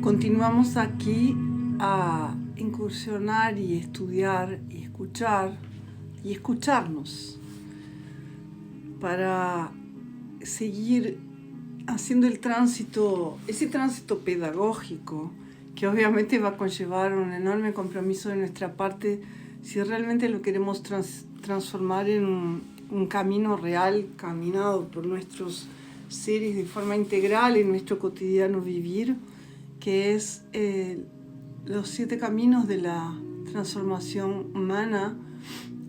Continuamos aquí a incursionar y estudiar y escuchar y escucharnos para seguir haciendo ese tránsito pedagógico que obviamente va a conllevar un enorme compromiso de nuestra parte si realmente lo queremos transformar en un camino real, caminado por nuestros seres de forma integral en nuestro cotidiano vivir, que es los 7 caminos de la transformación humana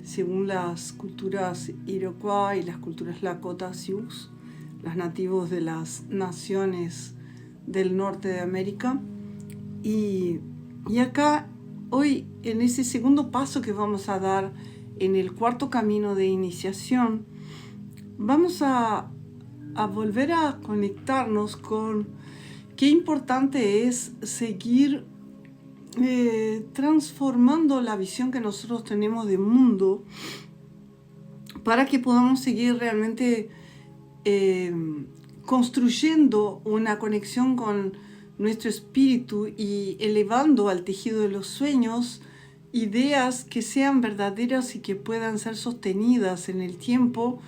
según las culturas Iroquois y las culturas Lakota Sioux, los nativos de las naciones del norte de América. Y acá, hoy, en ese segundo paso que vamos a dar en el 4º camino de iniciación, vamos a volver a conectarnos con qué importante es seguir transformando la visión que nosotros tenemos de mundo para que podamos seguir realmente construyendo una conexión con nuestro espíritu y elevando al tejido de los sueños ideas que sean verdaderas y que puedan ser sostenidas en el tiempo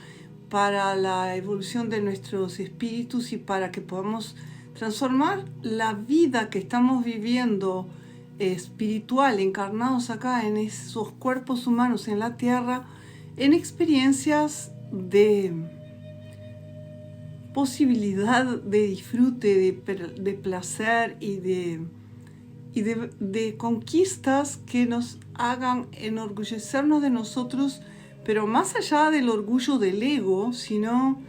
para la evolución de nuestros espíritus y para que podamos transformar la vida que estamos viviendo espiritual, encarnados acá en esos cuerpos humanos en la tierra, en experiencias de posibilidad de disfrute, de placer y de conquistas que nos hagan enorgullecernos de nosotros, pero más allá del orgullo del ego, sino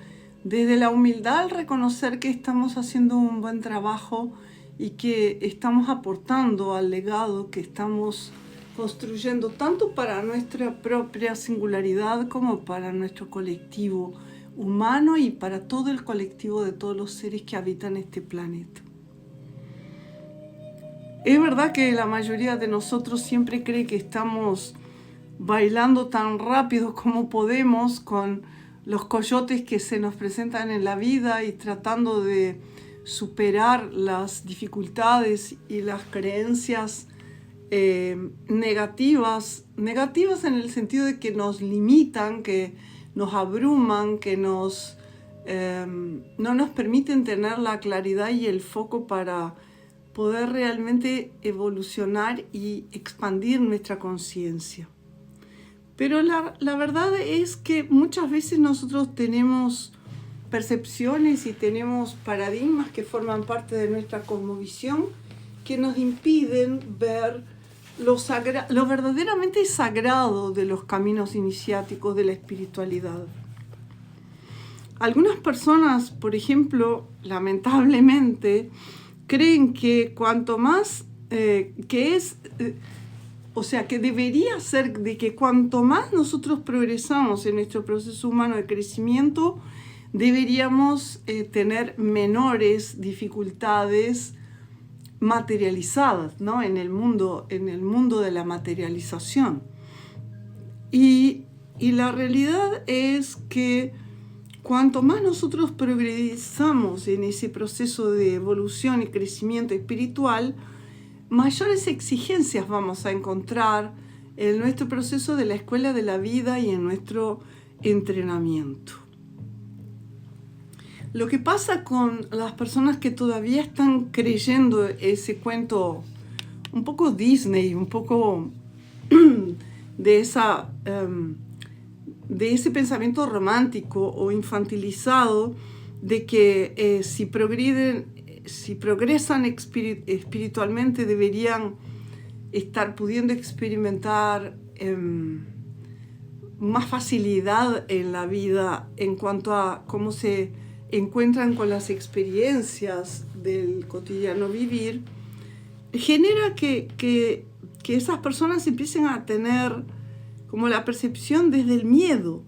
desde la humildad al reconocer que estamos haciendo un buen trabajo y que estamos aportando al legado que estamos construyendo tanto para nuestra propia singularidad como para nuestro colectivo humano y para todo el colectivo de todos los seres que habitan este planeta. Es verdad que la mayoría de nosotros siempre cree que estamos bailando tan rápido como podemos con los coyotes que se nos presentan en la vida y tratando de superar las dificultades y las creencias negativas en el sentido de que nos limitan, que nos abruman, que no nos permiten tener la claridad y el foco para poder realmente evolucionar y expandir nuestra conciencia. Pero la verdad es que muchas veces nosotros tenemos percepciones y tenemos paradigmas que forman parte de nuestra cosmovisión que nos impiden ver lo verdaderamente sagrado de los caminos iniciáticos de la espiritualidad. Algunas personas, por ejemplo, lamentablemente, creen que cuanto más, que debería ser de que cuanto más nosotros progresamos en nuestro proceso humano de crecimiento, deberíamos tener menores dificultades materializadas, ¿no? en el mundo de la materialización. Y la realidad es que cuanto más nosotros progresamos en ese proceso de evolución y crecimiento espiritual, mayores exigencias vamos a encontrar en nuestro proceso de la escuela de la vida y en nuestro entrenamiento. Lo que pasa con las personas que todavía están creyendo ese cuento un poco Disney, un poco de ese pensamiento romántico o infantilizado de que si progresan espiritualmente deberían estar pudiendo experimentar más facilidad en la vida en cuanto a cómo se encuentran con las experiencias del cotidiano vivir, genera que esas personas empiecen a tener como la percepción desde el miedo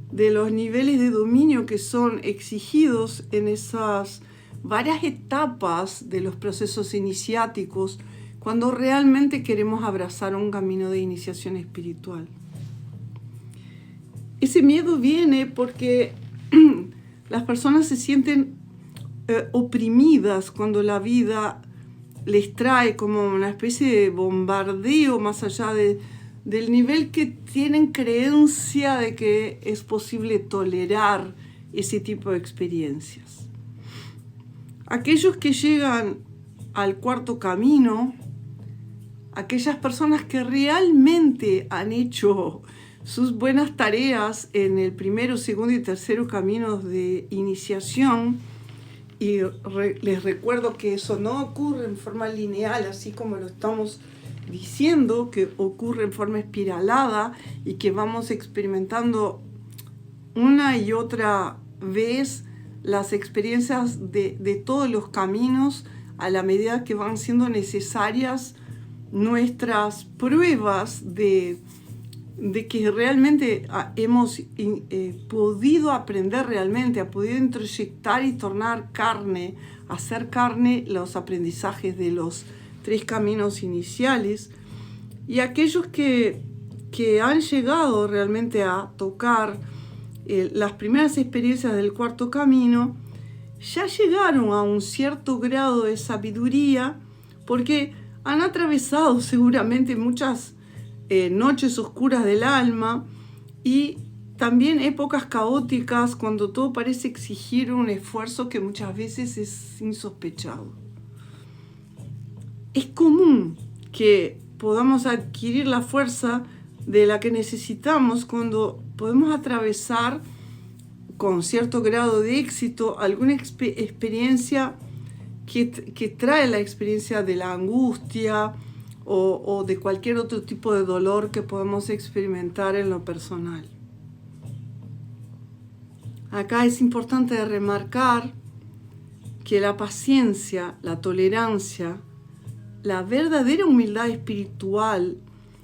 de los niveles de dominio que son exigidos en esas varias etapas de los procesos iniciáticos cuando realmente queremos abrazar un camino de iniciación espiritual. Ese miedo viene porque las personas se sienten oprimidas cuando la vida les trae como una especie de bombardeo más allá del nivel que tienen creencia de que es posible tolerar ese tipo de experiencias. Aquellos que llegan al cuarto camino, aquellas personas que realmente han hecho sus buenas tareas en el primero, segundo y tercero caminos de iniciación, y les recuerdo que eso no ocurre en forma lineal, así como lo estamos diciendo, que ocurre en forma espiralada y que vamos experimentando una y otra vez las experiencias de todos los caminos a la medida que van siendo necesarias nuestras pruebas de que realmente hemos podido aprender realmente, ha podido introyectar y tornar carne, hacer carne los aprendizajes de los 3 caminos iniciales. Y aquellos que han llegado realmente a tocar las primeras experiencias del cuarto camino, ya llegaron a un cierto grado de sabiduría porque han atravesado seguramente muchas noches oscuras del alma y también épocas caóticas cuando todo parece exigir un esfuerzo que muchas veces es insospechado. Es común que podamos adquirir la fuerza de la que necesitamos cuando podemos atravesar con cierto grado de éxito alguna experiencia que trae la experiencia de la angustia o de cualquier otro tipo de dolor que podemos experimentar en lo personal. Acá es importante remarcar que la paciencia, la tolerancia, la verdadera humildad espiritual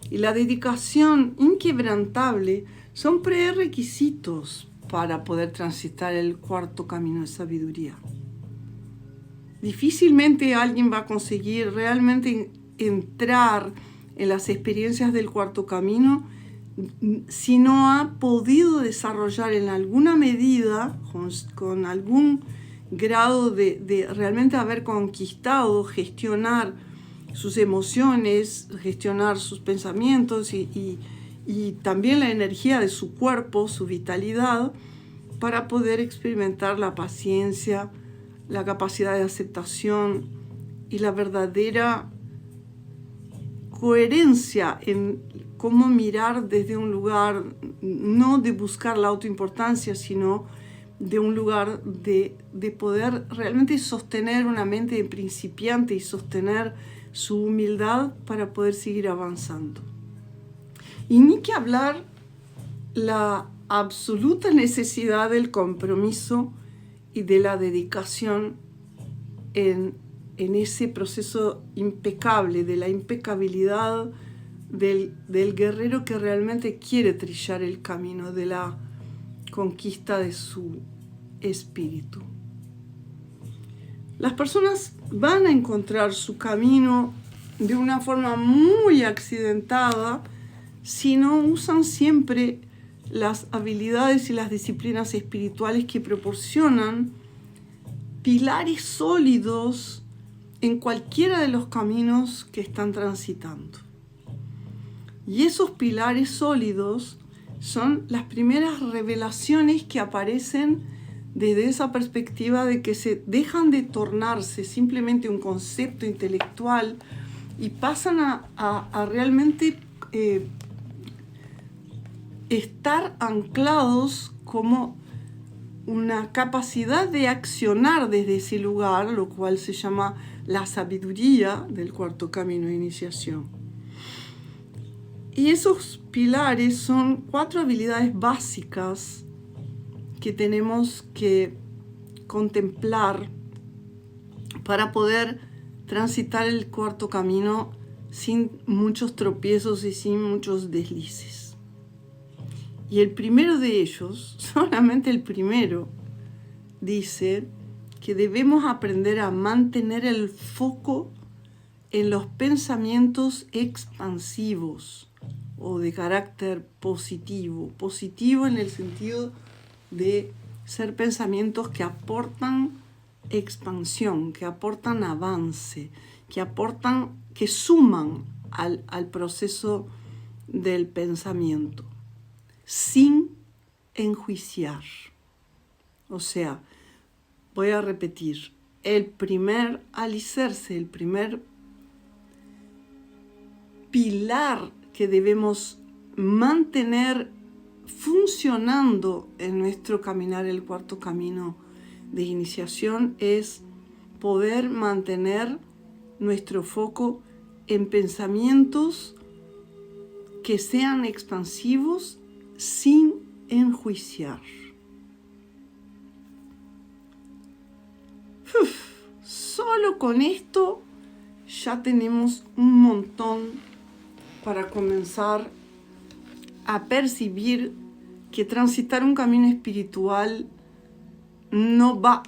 y la dedicación inquebrantable son prerequisitos para poder transitar el cuarto camino de sabiduría. Difícilmente alguien va a conseguir realmente entrar en las experiencias del cuarto camino si no ha podido desarrollar en alguna medida, con algún grado de realmente haber conquistado, gestionar sus emociones, gestionar sus pensamientos y también la energía de su cuerpo, su vitalidad, para poder experimentar la paciencia, la capacidad de aceptación y la verdadera coherencia en cómo mirar desde un lugar no de buscar la autoimportancia, sino de un lugar de poder realmente sostener una mente de principiante y sostener su humildad para poder seguir avanzando. Y ni que hablar la absoluta necesidad del compromiso y de la dedicación en ese proceso impecable, de la impecabilidad del guerrero que realmente quiere trillar el camino de la conquista de su espíritu. Las personas van a encontrar su camino de una forma muy accidentada si no usan siempre las habilidades y las disciplinas espirituales que proporcionan pilares sólidos en cualquiera de los caminos que están transitando. Y esos pilares sólidos son las primeras revelaciones que aparecen desde esa perspectiva de que se dejan de tornarse simplemente un concepto intelectual y pasan a realmente estar anclados como una capacidad de accionar desde ese lugar, lo cual se llama la sabiduría del cuarto camino de iniciación. Y esos pilares son 4 habilidades básicas que tenemos que contemplar para poder transitar el cuarto camino sin muchos tropiezos y sin muchos deslices. Y el primero de ellos, solamente el primero, dice que debemos aprender a mantener el foco en los pensamientos expansivos o de carácter positivo. Positivo en el sentido de ser pensamientos que aportan expansión, que aportan avance, que suman al proceso del pensamiento, sin enjuiciar. O sea, voy a repetir, el primer alicerce, el primer pilar que debemos mantener funcionando en nuestro caminar, el cuarto camino de iniciación, es poder mantener nuestro foco en pensamientos que sean expansivos sin enjuiciar. Solo con esto ya tenemos un montón para comenzar a percibir que transitar un camino espiritual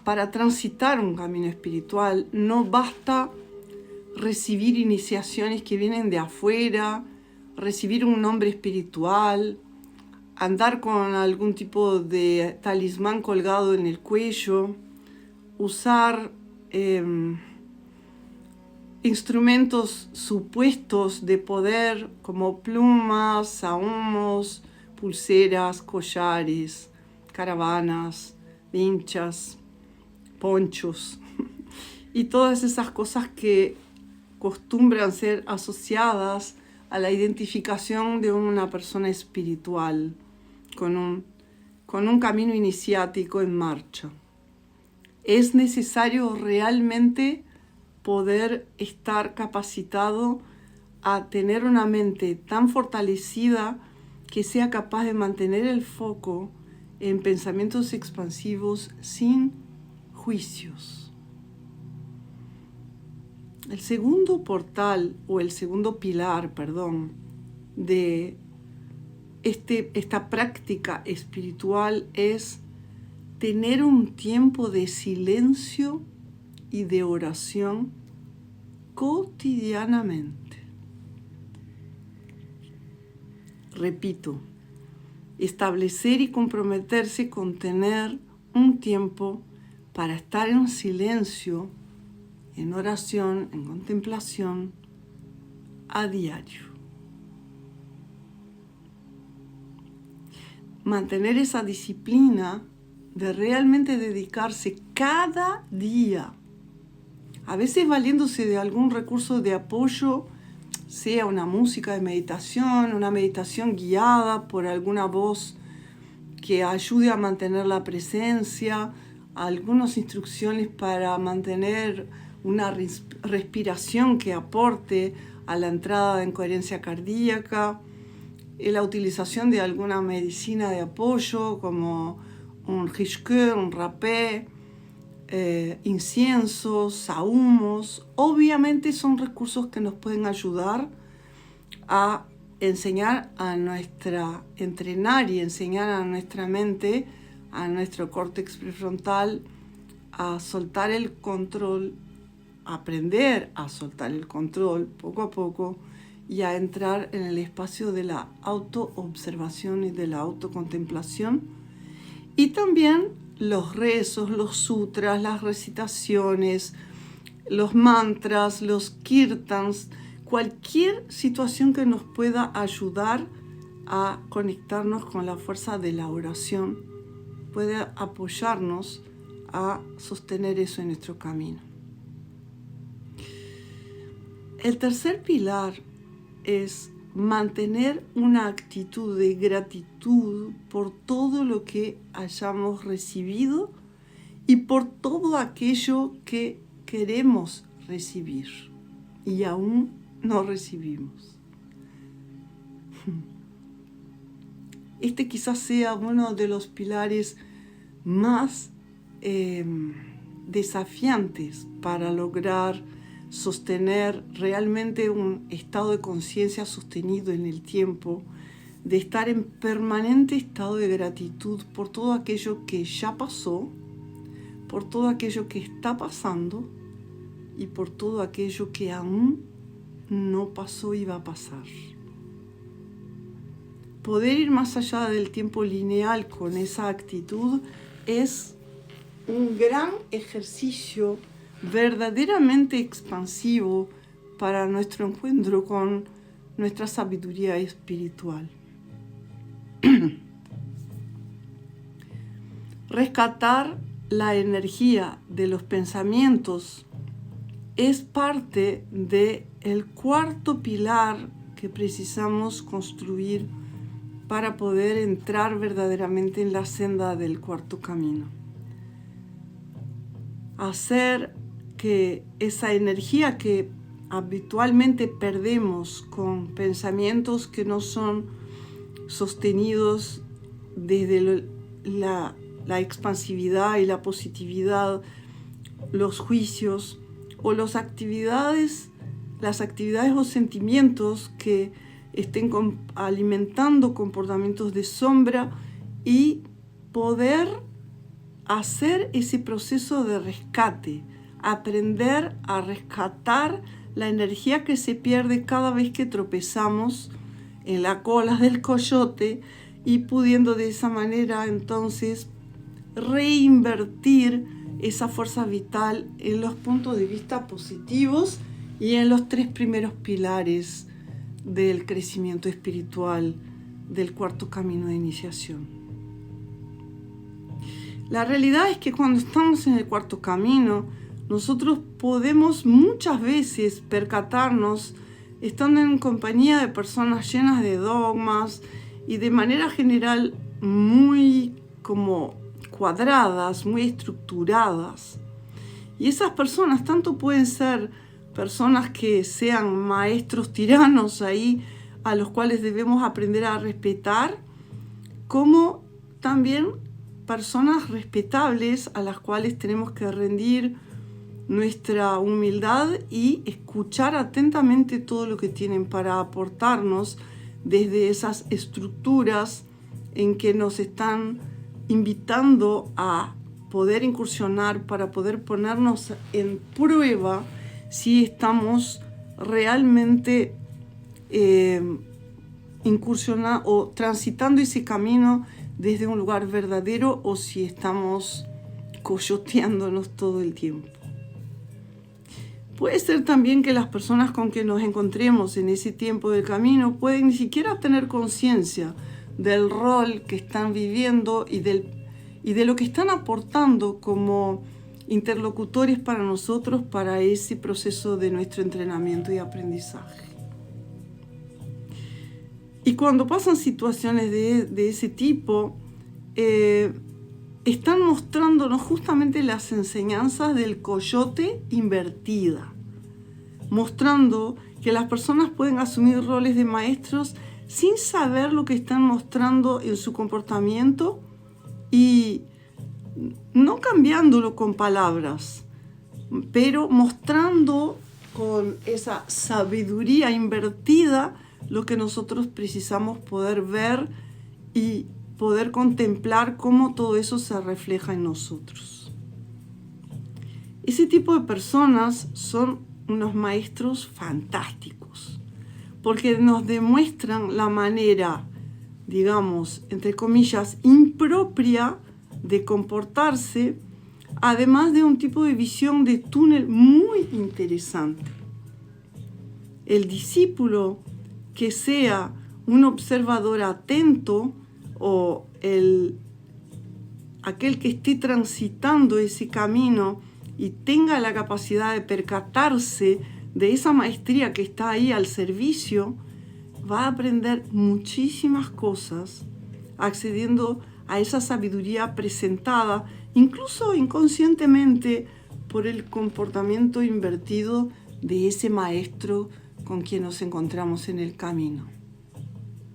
para transitar un camino espiritual no basta recibir iniciaciones que vienen de afuera, recibir un nombre espiritual, andar con algún tipo de talismán colgado en el cuello, usar instrumentos supuestos de poder como plumas, sahumos, pulseras, collares, caravanas, vinchas, ponchos y todas esas cosas que acostumbran ser asociadas a la identificación de una persona espiritual con un camino iniciático en marcha. Es necesario realmente poder estar capacitado a tener una mente tan fortalecida que sea capaz de mantener el foco en pensamientos expansivos sin juicios. El segundo pilar, de esta práctica espiritual es tener un tiempo de silencio y de oración cotidianamente. Repito, establecer y comprometerse con tener un tiempo para estar en silencio, en oración, en contemplación, a diario. Mantener esa disciplina de realmente dedicarse cada día, a veces valiéndose de algún recurso de apoyo, sea una música de meditación, una meditación guiada por alguna voz que ayude a mantener la presencia, algunas instrucciones para mantener una respiración que aporte a la entrada en coherencia cardíaca, la utilización de alguna medicina de apoyo como un Richecœur, un rapé, inciensos, sahumos. Obviamente son recursos que nos pueden ayudar a entrenar y enseñar a nuestra mente, a nuestro córtex prefrontal, a soltar el control, aprender a soltar el control poco a poco y a entrar en el espacio de la autoobservación y de la autocontemplación. Y también los rezos, los sutras, las recitaciones, los mantras, los kirtans, cualquier situación que nos pueda ayudar a conectarnos con la fuerza de la oración puede apoyarnos a sostener eso en nuestro camino. El tercer pilar es mantener una actitud de gratitud por todo lo que hayamos recibido y por todo aquello que queremos recibir y aún no recibimos. Este quizás sea uno de los pilares más desafiantes para lograr sostener realmente un estado de conciencia sostenido en el tiempo, de estar en permanente estado de gratitud por todo aquello que ya pasó, por todo aquello que está pasando y por todo aquello que aún no pasó y va a pasar. Poder ir más allá del tiempo lineal con esa actitud es un gran ejercicio verdaderamente expansivo para nuestro encuentro con nuestra sabiduría espiritual. Rescatar la energía de los pensamientos es parte del cuarto pilar que precisamos construir para poder entrar verdaderamente en la senda del cuarto camino. Hacer que esa energía que habitualmente perdemos con pensamientos que no son sostenidos desde la expansividad y la positividad, los juicios o las actividades o sentimientos que estén alimentando comportamientos de sombra, y poder hacer ese proceso de rescate, aprender a rescatar la energía que se pierde cada vez que tropezamos en la cola del coyote, y pudiendo de esa manera entonces reinvertir esa fuerza vital en los puntos de vista positivos y en los 3 primeros pilares del crecimiento espiritual del cuarto camino de iniciación. La realidad es que cuando estamos en el cuarto camino, nosotros podemos muchas veces percatarnos, estando en compañía de personas llenas de dogmas y de manera general muy como cuadradas, muy estructuradas. Y esas personas tanto pueden ser personas que sean maestros tiranos ahí, a los cuales debemos aprender a respetar, como también personas respetables a las cuales tenemos que rendir nuestra humildad y escuchar atentamente todo lo que tienen para aportarnos desde esas estructuras en que nos están invitando a poder incursionar, para poder ponernos en prueba si estamos realmente incursionando o transitando ese camino desde un lugar verdadero, o si estamos coyoteándonos todo el tiempo. Puede ser también que las personas con que nos encontremos en ese tiempo del camino pueden ni siquiera tener conciencia del rol que están viviendo y de lo que están aportando como interlocutores para nosotros, para ese proceso de nuestro entrenamiento y aprendizaje. Y cuando pasan situaciones de ese tipo, están mostrándonos justamente las enseñanzas del coyote invertida, mostrando que las personas pueden asumir roles de maestros sin saber lo que están mostrando en su comportamiento, y no cambiándolo con palabras, pero mostrando con esa sabiduría invertida lo que nosotros precisamos poder ver y poder contemplar cómo todo eso se refleja en nosotros. Ese tipo de personas son unos maestros fantásticos, porque nos demuestran la manera, digamos, entre comillas, impropia de comportarse, además de un tipo de visión de túnel muy interesante. El discípulo que sea un observador atento, o aquel que esté transitando ese camino y tenga la capacidad de percatarse de esa maestría que está ahí al servicio, va a aprender muchísimas cosas accediendo a esa sabiduría presentada, incluso inconscientemente, por el comportamiento invertido de ese maestro con quien nos encontramos en el camino.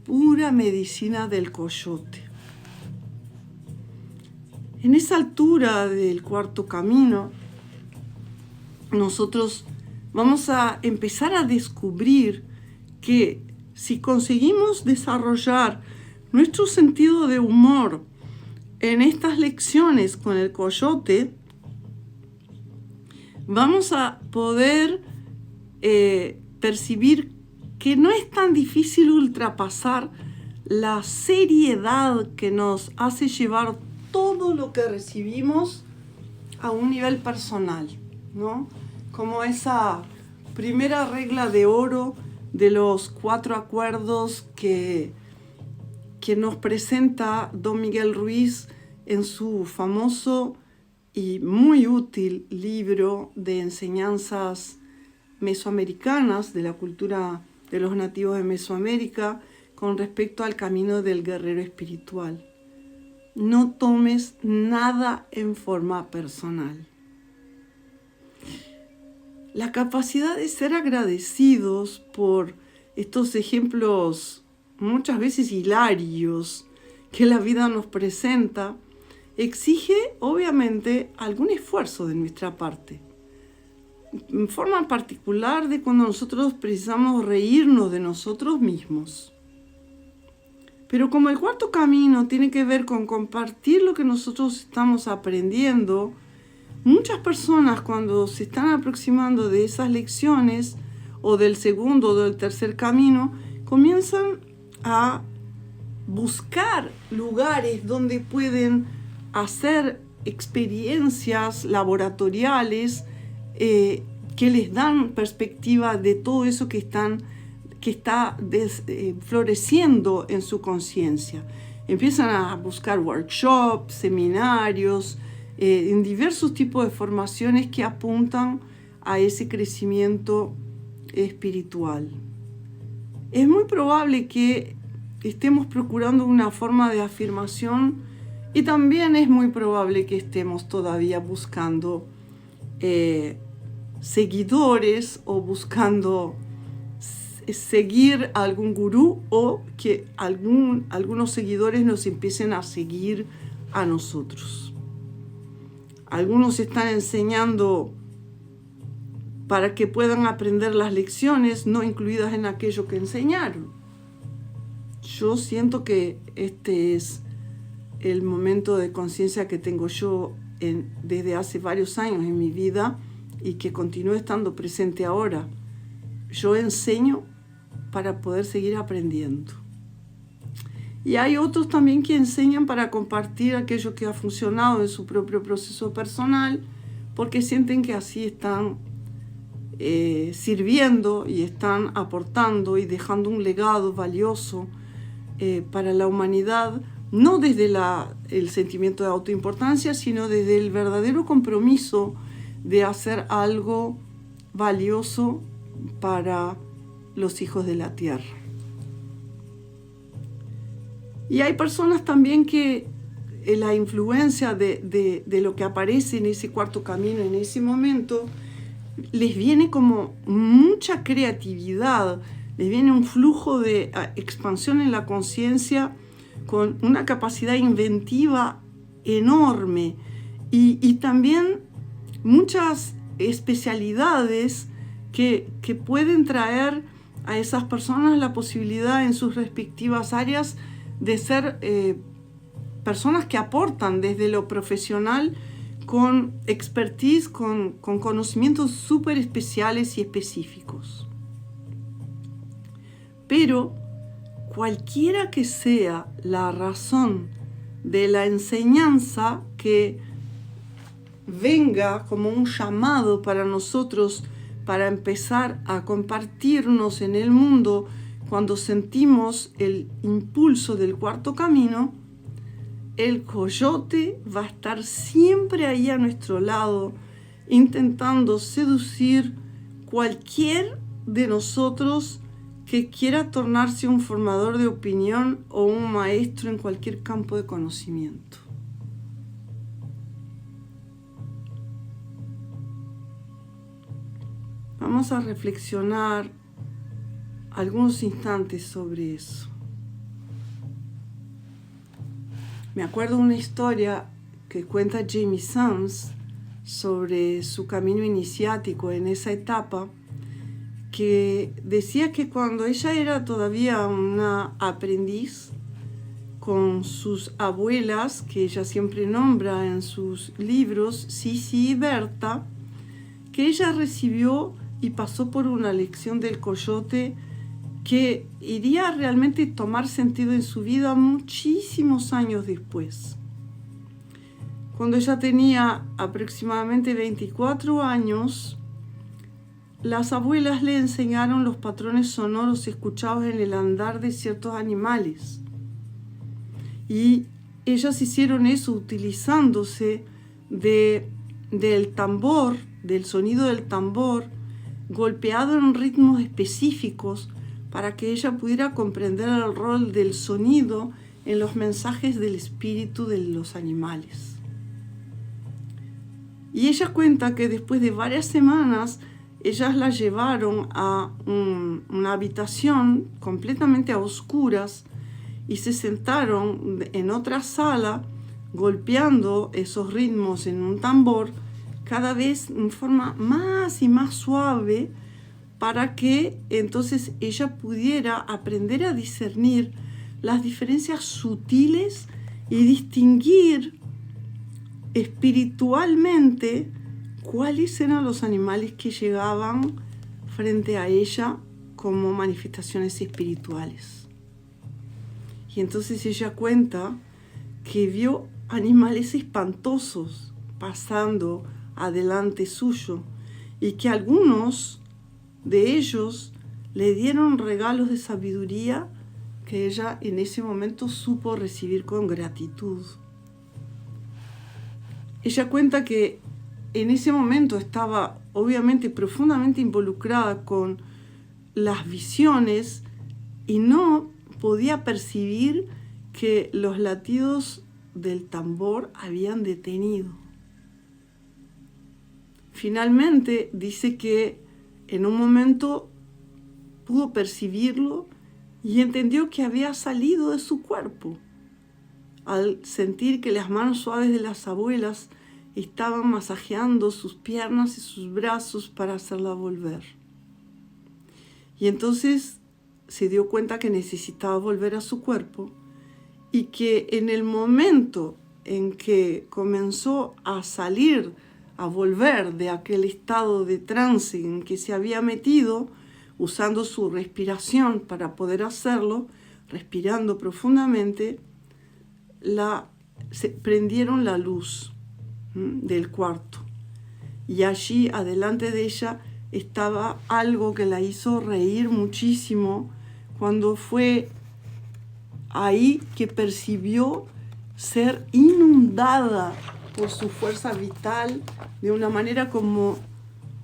Pura medicina del coyote. En esa altura del cuarto camino, nosotros vamos a empezar a descubrir que si conseguimos desarrollar nuestro sentido de humor en estas lecciones con el coyote, vamos a poder percibir que no es tan difícil ultrapasar la seriedad que nos hace llevar todo lo que recibimos a un nivel personal, ¿no? Como esa primera regla de oro de los 4 acuerdos que nos presenta Don Miguel Ruiz en su famoso y muy útil libro de enseñanzas mesoamericanas de la cultura de los nativos de Mesoamérica con respecto al camino del guerrero espiritual. No tomes nada en forma personal. La capacidad de ser agradecidos por estos ejemplos muchas veces hilarios que la vida nos presenta exige obviamente algún esfuerzo de nuestra parte. En forma particular de cuando nosotros precisamos reírnos de nosotros mismos. Pero como el cuarto camino tiene que ver con compartir lo que nosotros estamos aprendiendo, muchas personas cuando se están aproximando de esas lecciones o del segundo o del tercer camino, comienzan a buscar lugares donde pueden hacer experiencias laboratoriales que les dan perspectiva de todo eso que está floreciendo en su conciencia. Empiezan a buscar workshops, seminarios, en diversos tipos de formaciones que apuntan a ese crecimiento espiritual. Es muy probable que estemos procurando una forma de afirmación y también es muy probable que estemos todavía buscando seguidores o buscando seguir a algún gurú o que algunos seguidores nos empiecen a seguir a nosotros. Algunos están enseñando para que puedan aprender las lecciones no incluidas en aquello que enseñaron. Yo siento que este es el momento de conciencia que tengo yo desde hace varios años en mi vida y que continúa estando presente ahora. Yo enseño para poder seguir aprendiendo. Y hay otros también que enseñan para compartir aquello que ha funcionado en su propio proceso personal, porque sienten que así están sirviendo y están aportando y dejando un legado valioso para la humanidad, no desde el sentimiento de autoimportancia, sino desde el verdadero compromiso de hacer algo valioso para los hijos de la tierra. Y hay personas también que la influencia de lo que aparece en ese cuarto camino, en ese momento, les viene como mucha creatividad, les viene un flujo de expansión en la conciencia con una capacidad inventiva enorme y también muchas especialidades que pueden traer a esas personas la posibilidad en sus respectivas áreas de ser personas que aportan desde lo profesional con expertise, con conocimientos súper especiales y específicos. Pero cualquiera que sea la razón de la enseñanza que venga como un llamado para nosotros para empezar a compartirnos en el mundo cuando sentimos el impulso del cuarto camino, el coyote va a estar siempre ahí a nuestro lado, intentando seducir cualquier de nosotros que quiera tornarse un formador de opinión o un maestro en cualquier campo de conocimiento. Vamos a reflexionar algunos instantes sobre eso. Me acuerdo una historia que cuenta Jamie Sams sobre su camino iniciático en esa etapa, que decía que cuando ella era todavía una aprendiz, con sus abuelas, que ella siempre nombra en sus libros, Sisi y Berta, que ella recibió y pasó por una lección del coyote que iría a realmente tomar sentido en su vida muchísimos años después. cuando ella tenía aproximadamente 24 años, las abuelas le enseñaron los patrones sonoros escuchados en el andar de ciertos animales. Y ellas hicieron eso utilizándose del tambor, del sonido del tambor, golpeado en ritmos específicos para que ella pudiera comprender el rol del sonido en los mensajes del espíritu de los animales. Y ella cuenta que después de varias semanas, ellas la llevaron a una habitación completamente a oscuras y se sentaron en otra sala golpeando esos ritmos en un tambor cada vez en forma más y más suave para que entonces ella pudiera aprender a discernir las diferencias sutiles y distinguir espiritualmente cuáles eran los animales que llegaban frente a ella como manifestaciones espirituales. Y entonces ella cuenta que vio animales espantosos pasando adelante suyo y que algunos de ellos le dieron regalos de sabiduría que ella en ese momento supo recibir con gratitud. Ella cuenta que en ese momento estaba obviamente profundamente involucrada con las visiones y no podía percibir que los latidos del tambor habían detenido. Finalmente dice que en un momento pudo percibirlo y entendió que había salido de su cuerpo al sentir que las manos suaves de las abuelas estaban masajeando sus piernas y sus brazos para hacerla volver. Y entonces se dio cuenta que necesitaba volver a su cuerpo y que en el momento en que comenzó a salir, a volver de aquel estado de trance en que se había metido, usando su respiración para poder hacerlo, respirando profundamente, se prendieron la luz del cuarto. Y allí, adelante de ella, estaba algo que la hizo reír muchísimo cuando fue ahí que percibió ser inundada por su fuerza vital de una manera como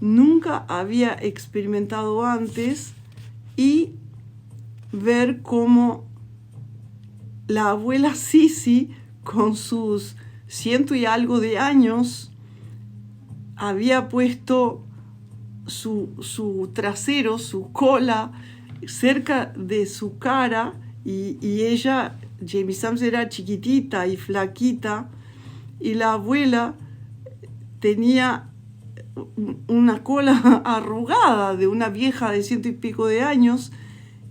nunca había experimentado antes y ver cómo la abuela Sisi, con sus 100 y algo de años, había puesto su trasero, su cola, cerca de su cara y ella, Jamie Sams, era chiquitita y flaquita y la abuela tenía una cola arrugada de una vieja de 100 y pico de años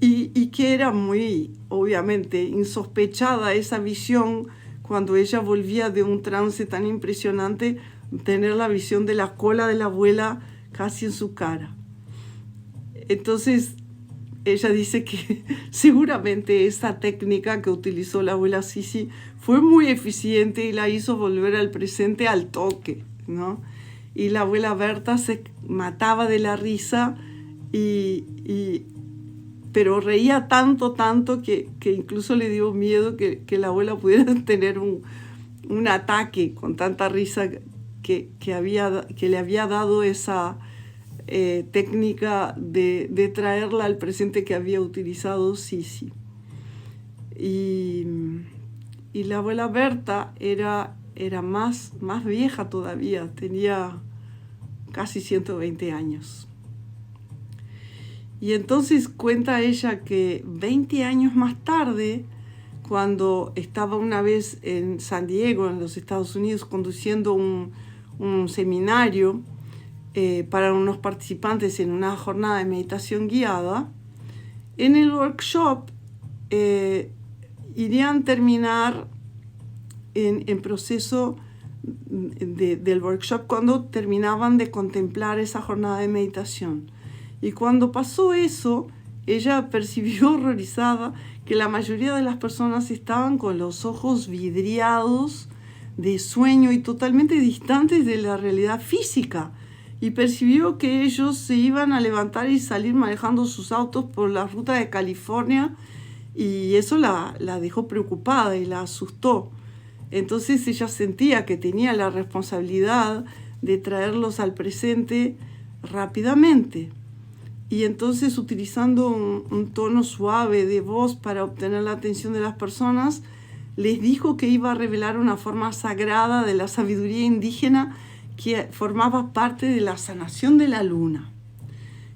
y que era muy, obviamente, insospechada esa visión cuando ella volvía de un trance tan impresionante, tener la visión de la cola de la abuela casi en su cara. Entonces, ella dice que seguramente esa técnica que utilizó la abuela Sisi fue muy eficiente y la hizo volver al presente al toque, ¿no? Y la abuela Berta se mataba de la risa, pero reía tanto que incluso le dio miedo que la abuela pudiera tener un ataque con tanta risa que le había dado esa técnica de traerla al presente que había utilizado Sisi. Y la abuela Berta era más vieja todavía, tenía casi 120 años. Y entonces cuenta ella que 20 años más tarde, cuando estaba una vez en San Diego, en los Estados Unidos, conduciendo un seminario para unos participantes en una jornada de meditación guiada, en el workshop irían terminar en proceso del workshop cuando terminaban de contemplar esa jornada de meditación. Y cuando pasó eso, ella percibió horrorizada que la mayoría de las personas estaban con los ojos vidriados de sueño y totalmente distantes de la realidad física. Y percibió que ellos se iban a levantar y salir manejando sus autos por la ruta de California, y eso la dejó preocupada y la asustó. Entonces ella sentía que tenía la responsabilidad de traerlos al presente rápidamente. Y entonces, utilizando un tono suave de voz para obtener la atención de las personas, les dijo que iba a revelar una forma sagrada de la sabiduría indígena que formaba parte de la sanación de la luna.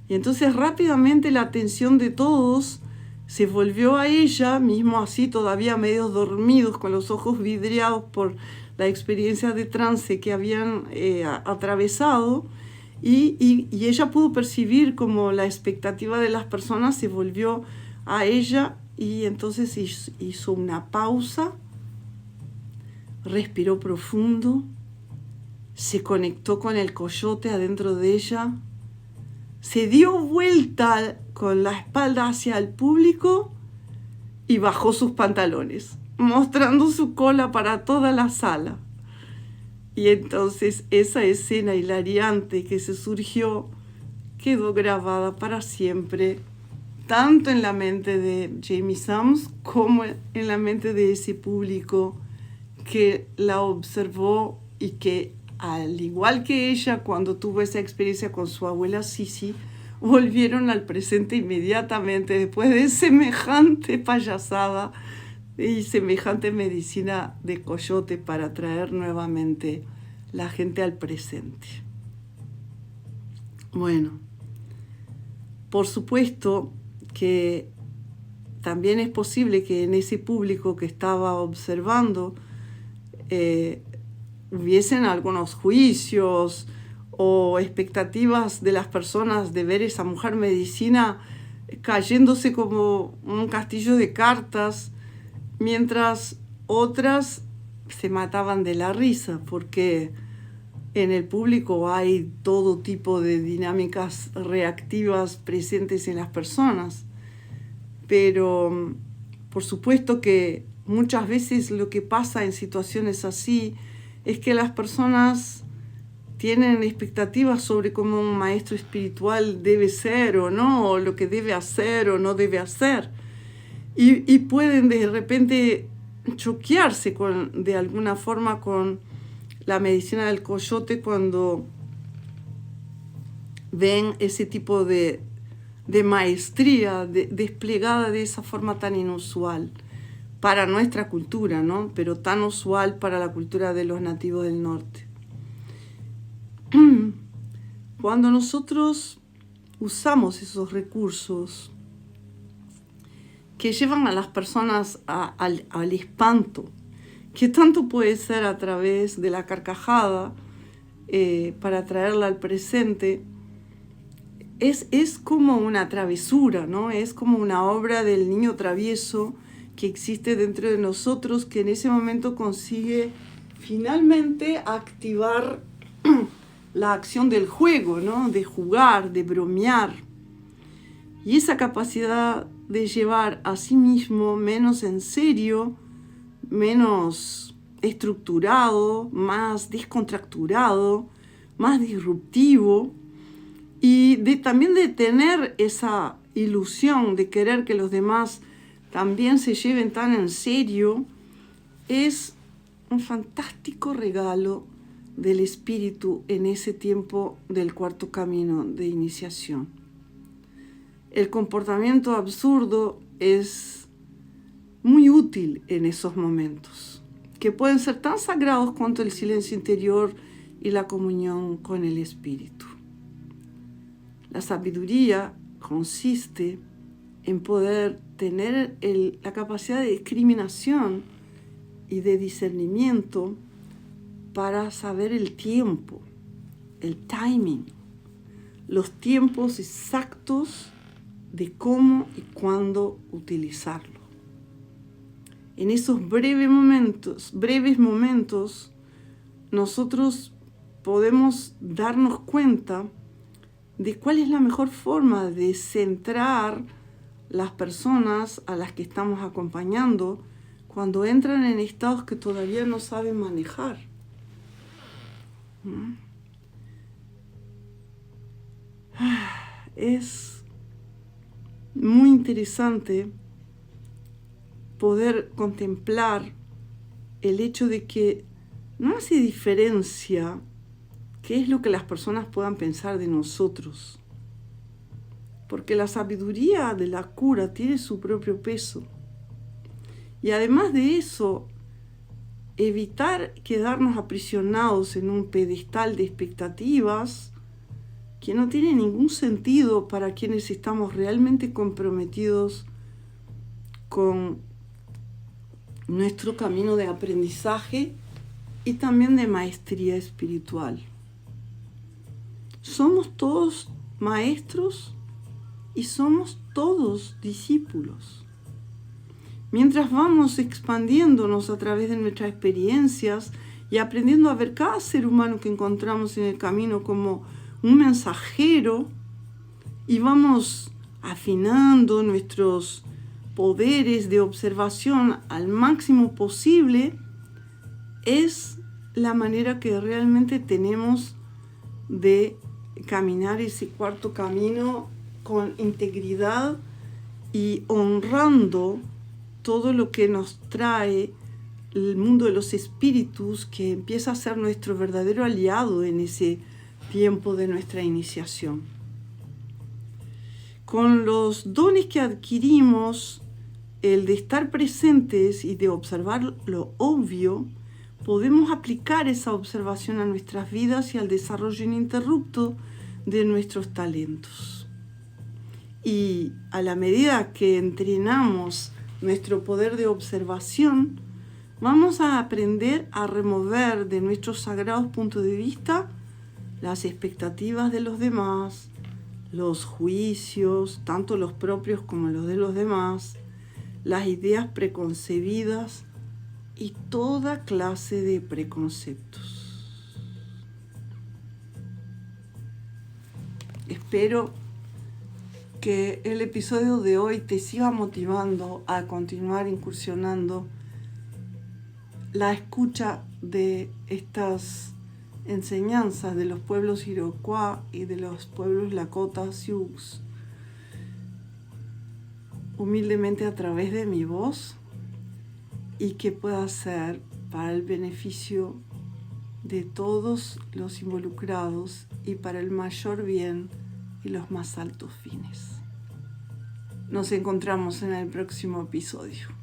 Y entonces rápidamente la atención de todos se volvió a ella, mismo así todavía medio dormidos, con los ojos vidriados por la experiencia de trance que habían atravesado, y ella pudo percibir como la expectativa de las personas se volvió a ella, y entonces hizo una pausa, respiró profundo, se conectó con el coyote adentro de ella, se dio vuelta con la espalda hacia el público y bajó sus pantalones, mostrando su cola para toda la sala. Y entonces esa escena hilariante que se surgió quedó grabada para siempre, tanto en la mente de Jamie Sams como en la mente de ese público que la observó, y que, al igual que ella cuando tuvo esa experiencia con su abuela Sisi, volvieron al presente inmediatamente después de semejante payasada y semejante medicina de coyote para traer nuevamente la gente al presente. Bueno, por supuesto que también es posible que en ese público que estaba observando hubiesen algunos juicios o expectativas de las personas de ver esa mujer medicina cayéndose como un castillo de cartas, mientras otras se mataban de la risa, porque en el público hay todo tipo de dinámicas reactivas presentes en las personas. Pero por supuesto que muchas veces lo que pasa en situaciones así es que las personas tienen expectativas sobre cómo un maestro espiritual debe ser o no, o lo que debe hacer o no debe hacer. Y pueden de repente choquearse de alguna forma con la medicina del coyote cuando ven ese tipo de maestría desplegada de esa forma tan inusual para nuestra cultura, ¿no? Pero tan usual para la cultura de los nativos del norte. Cuando nosotros usamos esos recursos que llevan a las personas al espanto, que tanto puede ser a través de la carcajada para traerla al presente, es como una travesura, ¿no? Es como una obra del niño travieso que existe dentro de nosotros, que en ese momento consigue finalmente activar la acción del juego, ¿no? De jugar, de bromear. Y esa capacidad de llevar a sí mismo menos en serio, menos estructurado, más descontracturado, más disruptivo, y también de tener esa ilusión de querer que los demás también se lleven tan en serio, es un fantástico regalo del espíritu en ese tiempo del cuarto camino de iniciación. El comportamiento absurdo es muy útil en esos momentos, que pueden ser tan sagrados cuanto el silencio interior y la comunión con el espíritu. La sabiduría consiste en poder tener la capacidad de discriminación y de discernimiento para saber el tiempo, el timing, los tiempos exactos de cómo y cuándo utilizarlo. En esos breves momentos, nosotros podemos darnos cuenta de cuál es la mejor forma de centrar las personas a las que estamos acompañando cuando entran en estados que todavía no saben manejar. Es muy interesante poder contemplar el hecho de que no hace diferencia qué es lo que las personas puedan pensar de nosotros, porque la sabiduría de la cura tiene su propio peso. Y además de eso, evitar quedarnos aprisionados en un pedestal de expectativas que no tiene ningún sentido para quienes estamos realmente comprometidos con nuestro camino de aprendizaje y también de maestría espiritual. Somos todos maestros y somos todos discípulos. Mientras vamos expandiéndonos a través de nuestras experiencias y aprendiendo a ver cada ser humano que encontramos en el camino como un mensajero, y vamos afinando nuestros poderes de observación al máximo posible, es la manera que realmente tenemos de caminar ese cuarto camino con integridad y honrando todo lo que nos trae el mundo de los espíritus, que empieza a ser nuestro verdadero aliado en ese tiempo de nuestra iniciación. Con los dones que adquirimos, el de estar presentes y de observar lo obvio, podemos aplicar esa observación a nuestras vidas y al desarrollo ininterrupto de nuestros talentos. Y a la medida que entrenamos nuestro poder de observación, vamos a aprender a remover de nuestros sagrados puntos de vista las expectativas de los demás, los juicios, tanto los propios como los de los demás, las ideas preconcebidas y toda clase de preconceptos. Espero que el episodio de hoy te siga motivando a continuar incursionando la escucha de estas enseñanzas de los pueblos Iroquois y de los pueblos Lakota Sioux, humildemente a través de mi voz, y que pueda ser para el beneficio de todos los involucrados y para el mayor bien y los más altos fines. Nos encontramos en el próximo episodio.